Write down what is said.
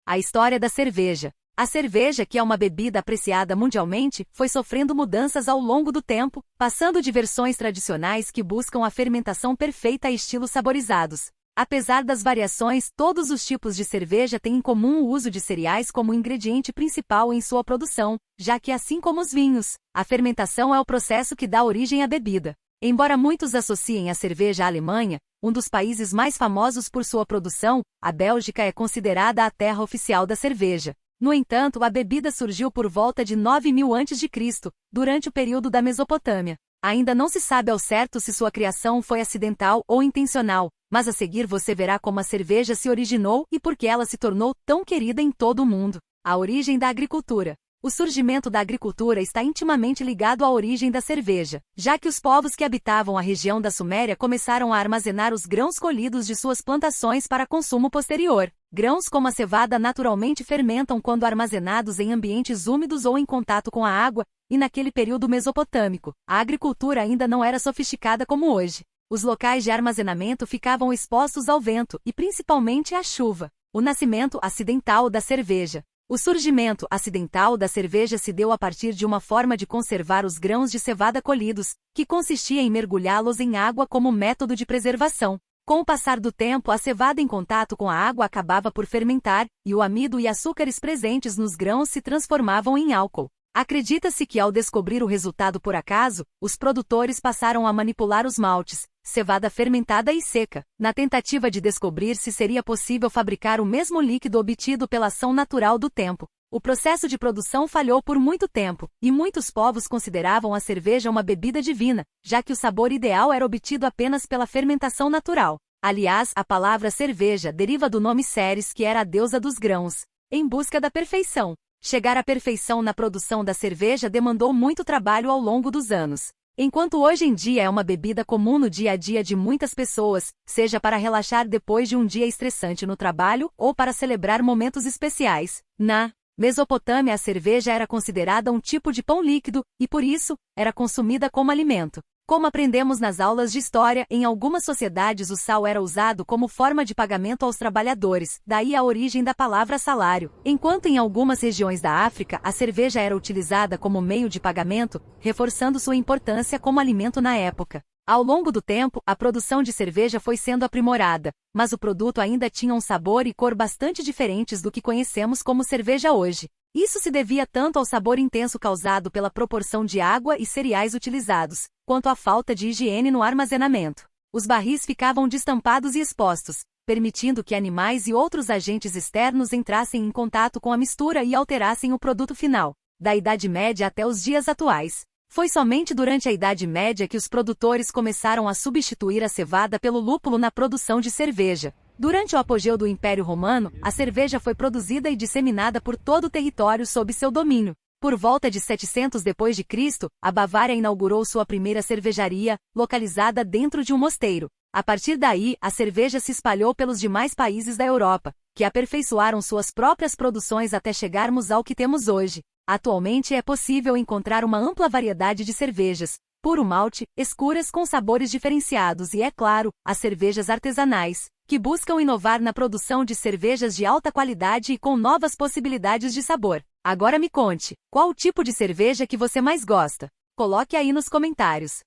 A história da cerveja. A cerveja, que é uma bebida apreciada mundialmente, foi sofrendo mudanças ao longo do tempo, passando de versões tradicionais que buscam a fermentação perfeita a estilos saborizados. Apesar das variações, todos os tipos de cerveja têm em comum o uso de cereais como ingrediente principal em sua produção, já que, assim como os vinhos, a fermentação é o processo que dá origem à bebida. Embora muitos associem a cerveja à Alemanha, um dos países mais famosos por sua produção, a Bélgica é considerada a terra oficial da cerveja. No entanto, a bebida surgiu por volta de 9000 a.C., durante o período da Mesopotâmia. Ainda não se sabe ao certo se sua criação foi acidental ou intencional, mas a seguir você verá como a cerveja se originou e por que ela se tornou tão querida em todo o mundo. A origem da agricultura. O surgimento da agricultura está intimamente ligado à origem da cerveja, já que os povos que habitavam a região da Suméria começaram a armazenar os grãos colhidos de suas plantações para consumo posterior. Grãos como a cevada naturalmente fermentam quando armazenados em ambientes úmidos ou em contato com a água, e naquele período mesopotâmico, a agricultura ainda não era sofisticada como hoje. Os locais de armazenamento ficavam expostos ao vento e principalmente à chuva. O nascimento acidental da cerveja. O surgimento acidental da cerveja se deu a partir de uma forma de conservar os grãos de cevada colhidos, que consistia em mergulhá-los em água como método de preservação. Com o passar do tempo, a cevada em contato com a água acabava por fermentar, e o amido e açúcares presentes nos grãos se transformavam em álcool. Acredita-se que, ao descobrir o resultado por acaso, os produtores passaram a manipular os maltes, cevada fermentada e seca, na tentativa de descobrir se seria possível fabricar o mesmo líquido obtido pela ação natural do tempo. O processo de produção falhou por muito tempo, e muitos povos consideravam a cerveja uma bebida divina, já que o sabor ideal era obtido apenas pela fermentação natural. Aliás, a palavra cerveja deriva do nome Ceres, que era a deusa dos grãos. Em busca da perfeição. Chegar à perfeição na produção da cerveja demandou muito trabalho ao longo dos anos. Enquanto hoje em dia é uma bebida comum no dia a dia de muitas pessoas, seja para relaxar depois de um dia estressante no trabalho ou para celebrar momentos especiais, na Mesopotâmia a cerveja era considerada um tipo de pão líquido e, por isso, era consumida como alimento. Como aprendemos nas aulas de história, em algumas sociedades o sal era usado como forma de pagamento aos trabalhadores, daí a origem da palavra salário. Enquanto em algumas regiões da África a cerveja era utilizada como meio de pagamento, reforçando sua importância como alimento na época. Ao longo do tempo, a produção de cerveja foi sendo aprimorada, mas o produto ainda tinha um sabor e cor bastante diferentes do que conhecemos como cerveja hoje. Isso se devia tanto ao sabor intenso causado pela proporção de água e cereais utilizados, quanto à falta de higiene no armazenamento. Os barris ficavam destampados e expostos, permitindo que animais e outros agentes externos entrassem em contato com a mistura e alterassem o produto final. Da Idade Média até os dias atuais. Foi somente durante a Idade Média que os produtores começaram a substituir a cevada pelo lúpulo na produção de cerveja. Durante o apogeu do Império Romano, a cerveja foi produzida e disseminada por todo o território sob seu domínio. Por volta de 700 d.C., a Bavária inaugurou sua primeira cervejaria, localizada dentro de um mosteiro. A partir daí, a cerveja se espalhou pelos demais países da Europa, que aperfeiçoaram suas próprias produções até chegarmos ao que temos hoje. Atualmente é possível encontrar uma ampla variedade de cervejas, puro malte, escuras com sabores diferenciados e, é claro, as cervejas artesanais, que buscam inovar na produção de cervejas de alta qualidade e com novas possibilidades de sabor. Agora me conte, qual o tipo de cerveja que você mais gosta? Coloque aí nos comentários.